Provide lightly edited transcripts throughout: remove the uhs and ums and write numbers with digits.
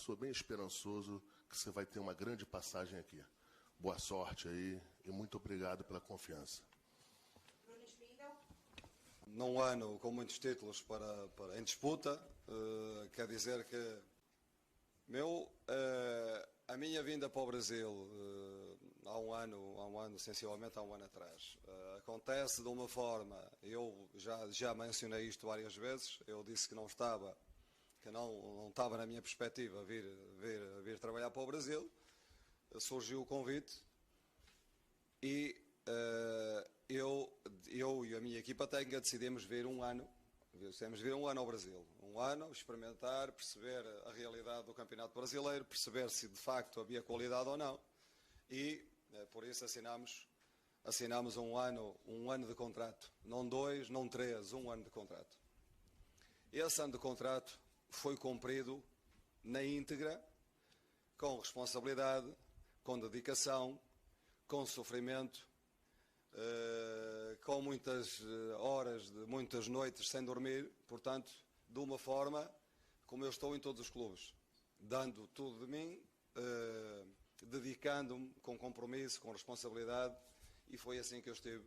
sou bem esperançoso que você vai ter uma grande passagem aqui. Boa sorte aí e muito obrigado pela confiança. Num ano com muitos títulos em disputa, quer dizer que a minha vinda para o Brasil há um ano, sensivelmente há um ano atrás, acontece de uma forma, eu já mencionei isto várias vezes, eu disse que não estava na minha perspectiva vir trabalhar para o Brasil, surgiu o convite e eu e a minha equipa técnica decidimos vir um ano ao Brasil. Um ano, experimentar, perceber a realidade do Campeonato Brasileiro, perceber se de facto havia qualidade ou não. E por isso assinámos um ano de contrato. Não 2, não 3, um ano de contrato. Esse ano de contrato foi cumprido na íntegra, com responsabilidade, com dedicação, com sofrimento, com muitas horas, muitas noites sem dormir, portanto, de uma forma como eu estou em todos os clubes, dando tudo de mim, dedicando-me com compromisso, com responsabilidade, e foi assim que eu estive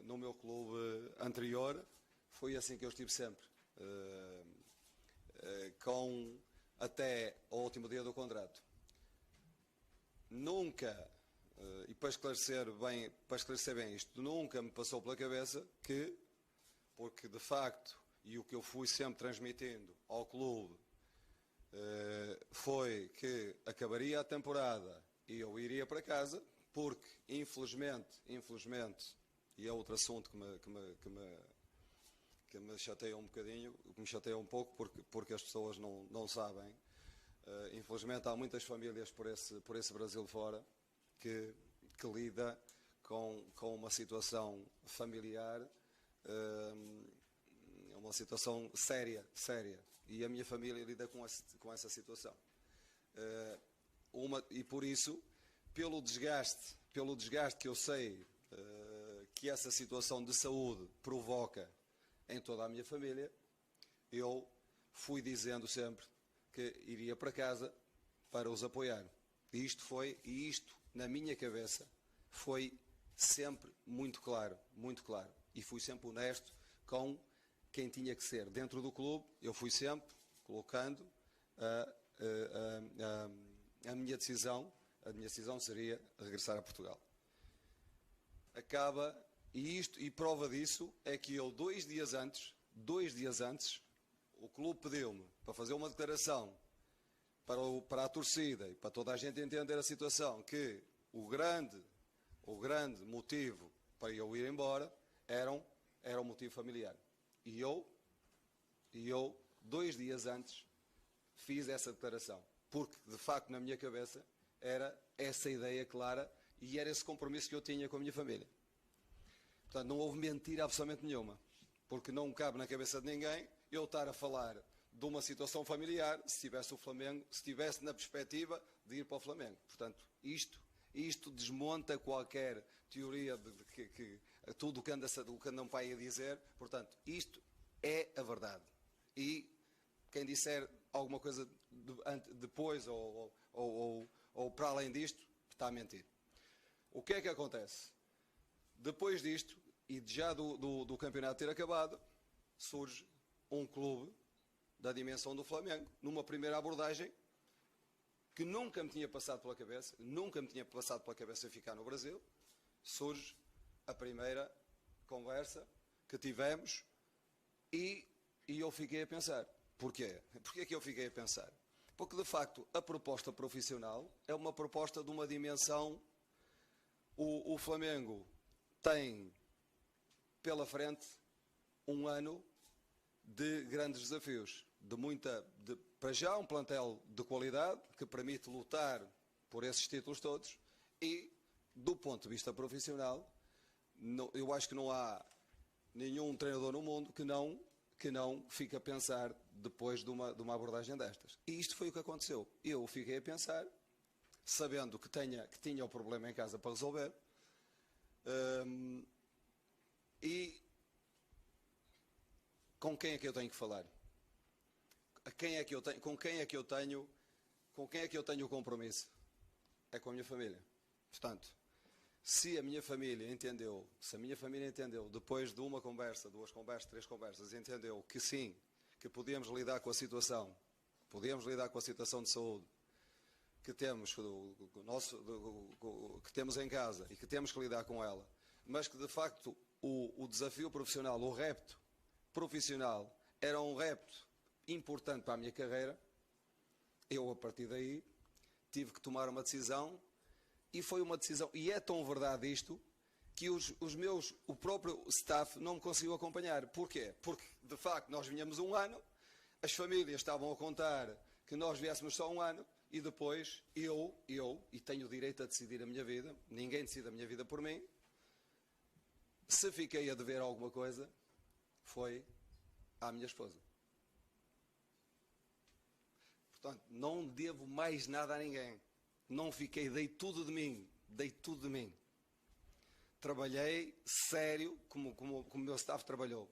no meu clube anterior, foi assim que eu estive sempre, até ao último dia do contrato. Nunca, e para esclarecer bem isto, nunca me passou pela cabeça que, porque de facto, e o que eu fui sempre transmitindo ao clube, foi que acabaria a temporada e eu iria para casa, porque infelizmente, e é outro assunto que me chateia um bocadinho, que me chateia um pouco, porque as pessoas não sabem. Infelizmente há muitas famílias por esse Brasil fora que lida com uma situação familiar, uma situação séria, e a minha família lida com essa situação. E por isso, pelo desgaste que eu sei que essa situação de saúde provoca em toda a minha família, eu fui dizendo sempre que iria para casa para os apoiar. E isto na minha cabeça foi sempre muito claro. E fui sempre honesto com quem tinha que ser. Dentro do clube, eu fui sempre colocando a minha decisão. A minha decisão seria regressar a Portugal. E prova disso é que eu, 2 dias antes, o clube pediu-me para fazer uma declaração para a torcida e para toda a gente entender a situação, que o grande motivo para eu ir embora era um motivo familiar. E eu, 2 dias antes, fiz essa declaração, porque de facto na minha cabeça era essa ideia clara e era esse compromisso que eu tinha com a minha família. Portanto, não houve mentira absolutamente nenhuma, porque não cabe na cabeça de ninguém eu estar a falar de uma situação familiar se tivesse o Flamengo, se estivesse na perspectiva de ir para o Flamengo. Portanto, isto desmonta qualquer teoria de que tudo o que anda um pai a dizer. Portanto, isto é a verdade. E quem disser alguma coisa depois ou para além disto, está a mentir. O que é que acontece? Depois disto, e já do campeonato ter acabado, surge um clube da dimensão do Flamengo, numa primeira abordagem que nunca me tinha passado pela cabeça ficar no Brasil. Surge a primeira conversa que tivemos e eu fiquei a pensar. Porquê? Porquê que eu fiquei a pensar? Porque, de facto, a proposta profissional é uma proposta de uma dimensão. O Flamengo tem pela frente um ano de grandes desafios, para já um plantel de qualidade que permite lutar por esses títulos todos e, do ponto de vista profissional, eu acho que não há nenhum treinador no mundo que não fique a pensar depois de uma abordagem destas. E isto foi o que aconteceu. Eu fiquei a pensar, sabendo que tinha o problema em casa para resolver, e com quem é que eu tenho que falar? com quem é que eu tenho o compromisso? É com a minha família. Portanto, se a minha família entendeu, depois de uma conversa, 2 conversas, 3 conversas, entendeu que sim, que podíamos lidar com a situação, de saúde que temos, que temos em casa e que temos que lidar com ela, mas que de facto o desafio profissional, o repto profissional, era um repto importante para a minha carreira, eu a partir daí tive que tomar uma decisão, e foi uma decisão, e é tão verdade isto, que o próprio staff não me conseguiu acompanhar. Porquê? Porque, de facto, nós vinhamos um ano, as famílias estavam a contar que nós viéssemos só um ano, e depois eu, e tenho o direito a decidir a minha vida, ninguém decide a minha vida por mim, se fiquei a dever alguma coisa, foi à minha esposa. Portanto, não devo mais nada a ninguém. Não fiquei, dei tudo de mim. Trabalhei sério, como o meu staff trabalhou.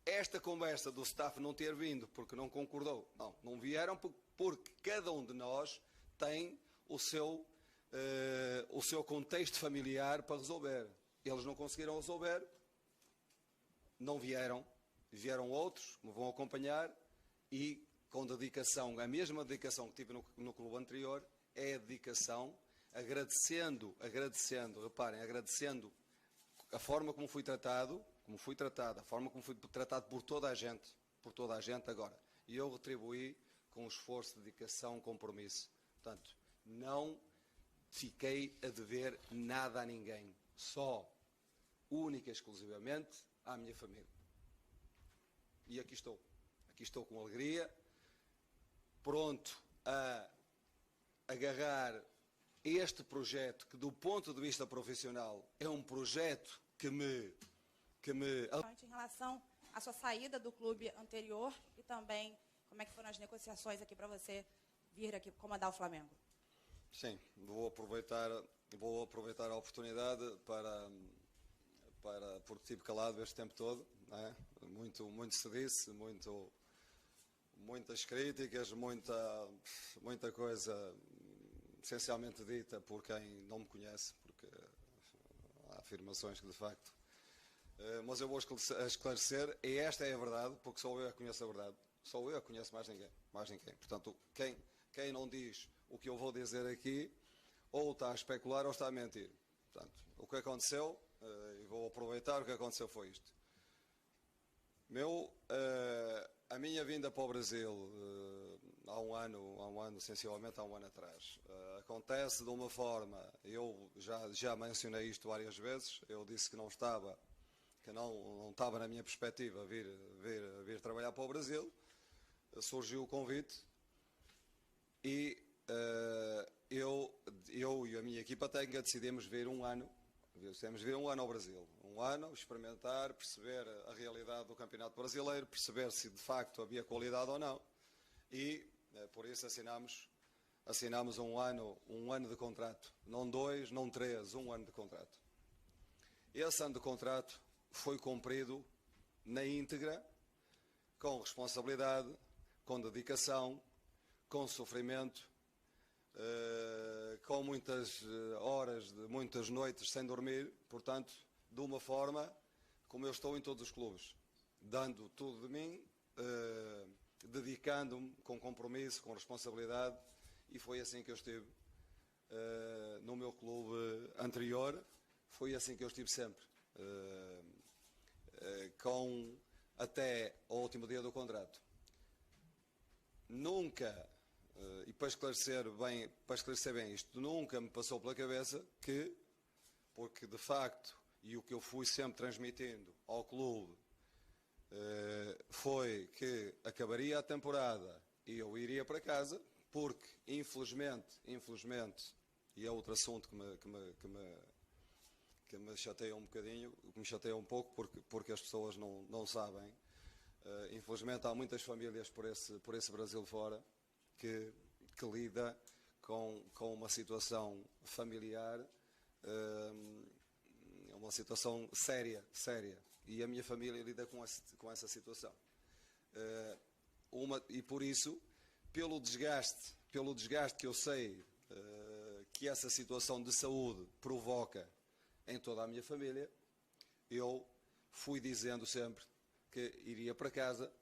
Esta conversa do staff não ter vindo porque não concordou, não vieram porque cada um de nós tem o seu contexto familiar para resolver. Eles não conseguiram resolver, não vieram, vieram outros que me vão acompanhar, e com dedicação, a mesma dedicação que tive no clube anterior, é a dedicação, agradecendo, reparem, agradecendo a forma como fui tratado, a forma como fui tratado por toda a gente agora. E eu retribuí com esforço, dedicação, compromisso. Portanto, não fiquei a dever nada a ninguém, só, única e exclusivamente, à minha família. E aqui estou com alegria, pronto a agarrar este projeto que, do ponto de vista profissional, é um projeto que me... Em relação à sua saída do clube anterior e também como é que foram as negociações aqui para você vir aqui comandar o Flamengo? Sim, vou aproveitar a oportunidade porque tive calado este tempo todo, não é? Muito se disse, muitas críticas, muita coisa essencialmente dita por quem não me conhece, porque há afirmações que de facto... Mas eu vou esclarecer, e esta é a verdade, porque só eu a conheço a verdade. Só eu a conheço, mais ninguém. Portanto, quem não diz o que eu vou dizer aqui, ou está a especular ou está a mentir. Portanto, o que aconteceu, e vou aproveitar, o que aconteceu foi isto. A minha vinda para o Brasil, há um ano, sensivelmente há um ano atrás, acontece de uma forma, eu já mencionei isto várias vezes, eu disse que não estava na minha perspectiva vir trabalhar para o Brasil, surgiu o convite e eu e a minha equipa técnica decidimos vir um ano ao Brasil, experimentar, perceber a realidade do Campeonato Brasileiro, perceber se de facto havia qualidade ou não, e por isso assinámos um ano de contrato, não 2, não 3, um ano de contrato. Esse ano de contrato foi cumprido na íntegra, com responsabilidade, com dedicação, com sofrimento, com muitas horas, muitas noites sem dormir, portanto, de uma forma como eu estou em todos os clubes, dando tudo de mim, dedicando-me com compromisso, com responsabilidade, e foi assim que eu estive no meu clube anterior, foi assim que eu estive sempre, até ao último dia do contrato. Nunca, e para esclarecer bem isto, nunca me passou pela cabeça que, porque de facto, e o que eu fui sempre transmitindo ao clube, foi que acabaria a temporada e eu iria para casa, porque infelizmente, e é outro assunto que me chateia um bocadinho, que me chateia um pouco, porque as pessoas não sabem. Infelizmente há muitas famílias por esse Brasil fora que lida com uma situação familiar, uma situação séria, e a minha família lida com essa situação. e por isso, pelo desgaste que eu sei que essa situação de saúde provoca em toda a minha família, eu fui dizendo sempre que iria para casa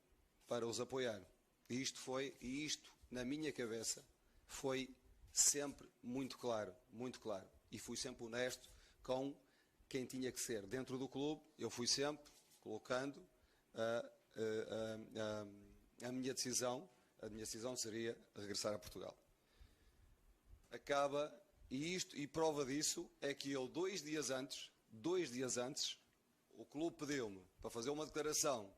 para os apoiar. E isto na minha cabeça foi sempre muito claro, muito claro. E fui sempre honesto com quem tinha que ser. Dentro do clube, eu fui sempre colocando a minha decisão seria regressar a Portugal. E prova disso é que eu, 2 dias antes, o clube pediu-me para fazer uma declaração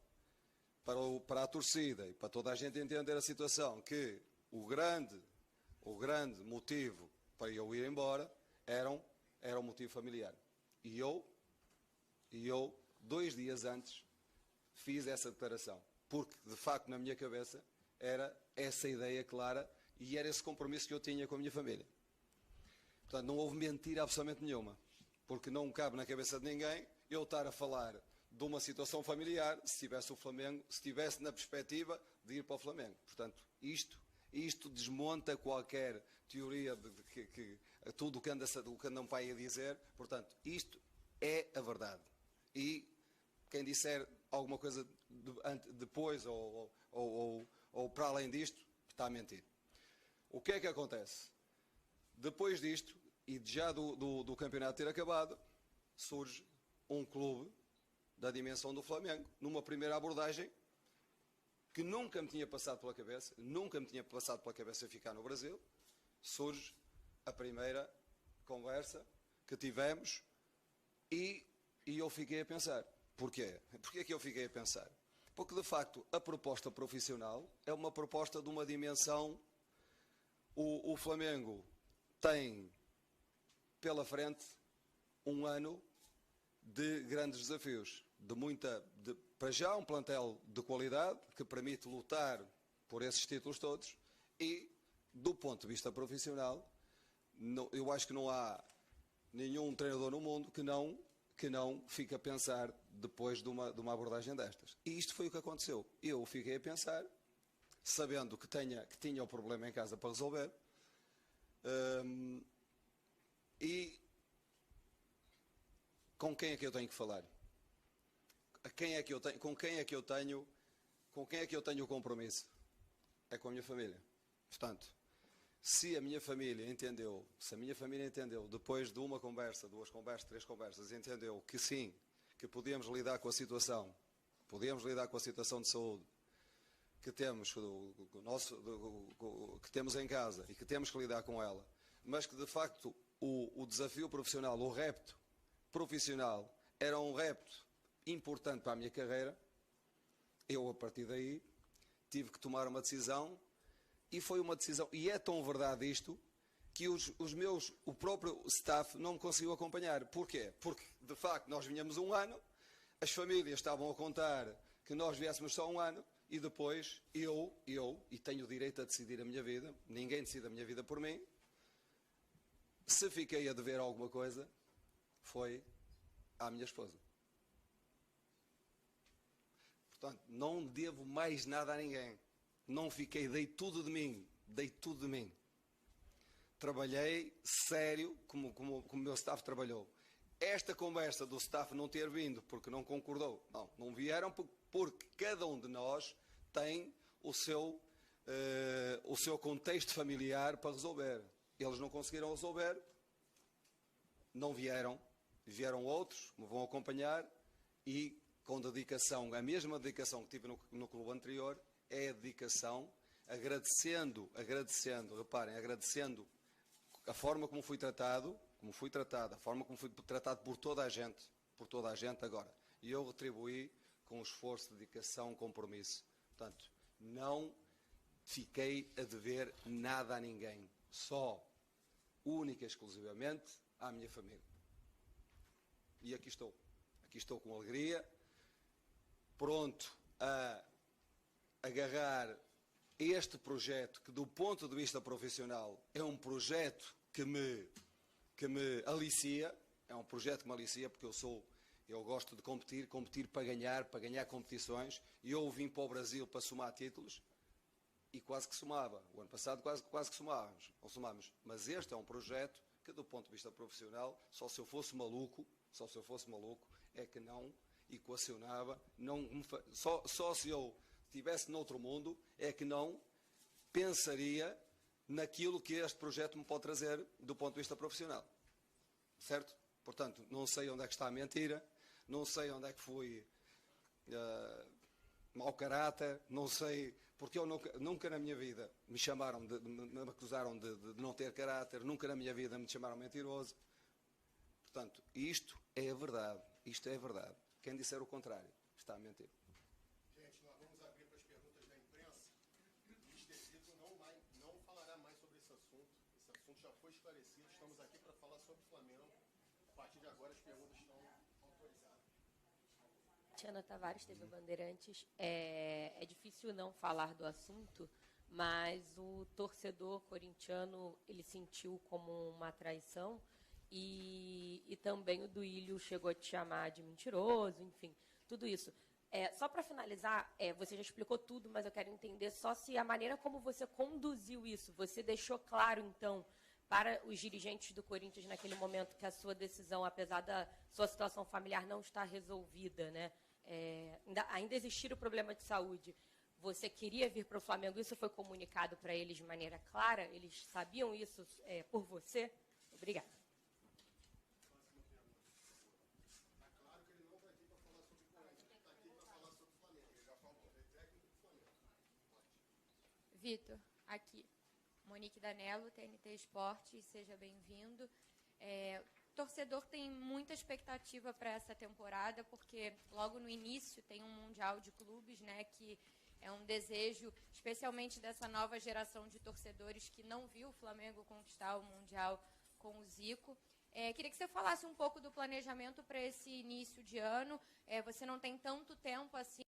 para a torcida e para toda a gente entender a situação, que o grande motivo para eu ir embora era um motivo familiar. E eu, 2 dias antes, fiz essa declaração. Porque, de facto, na minha cabeça, era essa ideia clara e era esse compromisso que eu tinha com a minha família. Portanto, não houve mentira absolutamente nenhuma. Porque não cabe na cabeça de ninguém eu estar a falar de uma situação familiar se tivesse o Flamengo, se estivesse na perspectiva de ir para o Flamengo. Portanto, isto desmonta qualquer teoria de que tudo o que anda um pai a dizer. Portanto, isto é a verdade. E quem disser alguma coisa depois ou para além disto, está a mentir. O que é que acontece? Depois disto, e já do campeonato ter acabado, surge um clube da dimensão do Flamengo, numa primeira abordagem que nunca me tinha passado pela cabeça ficar no Brasil. Surge a primeira conversa que tivemos e eu fiquei a pensar. Porquê? Porquê que eu fiquei a pensar? Porque, de facto, a proposta profissional é uma proposta de uma dimensão. O Flamengo tem pela frente um ano de grandes desafios, para já um plantel de qualidade que permite lutar por esses títulos todos e, do ponto de vista profissional, eu acho que não há nenhum treinador no mundo que não fique a pensar depois de uma abordagem destas. E isto foi o que aconteceu. Eu fiquei a pensar, sabendo que tinha o problema em casa para resolver, e com quem é que eu tenho que falar? Com quem é que eu tenho o compromisso? É com a minha família. Portanto, se a minha família entendeu, depois de uma conversa, 2 conversas, 3 conversas, entendeu que sim, que podíamos lidar com a situação de saúde que temos, que temos em casa e que temos que lidar com ela, mas que de facto o desafio profissional, o repto profissional, era um repto importante para a minha carreira, eu a partir daí tive que tomar uma decisão. E foi uma decisão, e é tão verdade isto, que o próprio staff não me conseguiu acompanhar. Porquê? Porque, de facto, nós vinhamos um ano, as famílias estavam a contar que nós viéssemos só um ano, e depois eu, e tenho o direito a decidir a minha vida, ninguém decide a minha vida por mim, se fiquei a dever alguma coisa, foi à minha esposa. Portanto, não devo mais nada a ninguém. Não fiquei, dei tudo de mim. Trabalhei sério, como o meu staff trabalhou. Esta conversa do staff não ter vindo porque não concordou, não vieram porque cada um de nós tem o seu contexto familiar para resolver. Eles não conseguiram resolver, não vieram outros, me vão acompanhar e com dedicação, a mesma dedicação que tive no clube anterior, é a dedicação, agradecendo a forma como fui tratado, a forma como fui tratado por toda a gente agora. E eu retribuí com esforço, dedicação, compromisso. Portanto, não fiquei a dever nada a ninguém, só, única e exclusivamente, à minha família. E aqui estou com alegria, pronto a agarrar este projeto que, do ponto de vista profissional, é um projeto que me alicia, porque eu gosto de competir para ganhar competições, e eu vim para o Brasil para somar títulos, e quase que somava. O ano passado quase que somávamos. Mas este é um projeto que, do ponto de vista profissional, só se eu fosse maluco, é que não equacionava, só se eu estivesse noutro mundo, é que não pensaria naquilo que este projeto me pode trazer do ponto de vista profissional. Certo? Portanto, não sei onde é que está a mentira, não sei onde é que fui mau caráter, não sei, porque eu nunca na minha vida me acusaram de não ter caráter, nunca na minha vida me chamaram mentiroso. Portanto, isto é a verdade. Quem disser o contrário está a mentir. Gente, nós vamos abrir para as perguntas da imprensa. O Mister Zito não falará mais sobre esse assunto. Esse assunto já foi esclarecido. Estamos aqui para falar sobre o Flamengo. A partir de agora, as perguntas estão autorizadas. Tiana Tavares, TV Bandeirantes. É difícil não falar do assunto, mas o torcedor corintiano ele sentiu como uma traição e também o Duílio chegou a te chamar de mentiroso, enfim, tudo isso. Só para finalizar, você já explicou tudo, mas eu quero entender só se a maneira como você conduziu isso, você deixou claro, então, para os dirigentes do Corinthians naquele momento que a sua decisão, apesar da sua situação familiar não estar resolvida, né, ainda existir o problema de saúde, você queria vir para o Flamengo, isso foi comunicado para eles de maneira clara? Eles sabiam isso por você? Obrigada. Está claro que ele não está aqui para falar sobre o Corinthians, ele está aqui para falar sobre o Flamengo. Ele já falou, ele é técnico do Flamengo. Vitor, aqui. Monique Danello, TNT Esportes, seja bem-vindo. Torcedor tem muita expectativa para essa temporada, porque logo no início tem um Mundial de Clubes, né, que é um desejo, especialmente dessa nova geração de torcedores que não viu o Flamengo conquistar o Mundial com o Zico. Queria que você falasse um pouco do planejamento para esse início de ano. Você não tem tanto tempo assim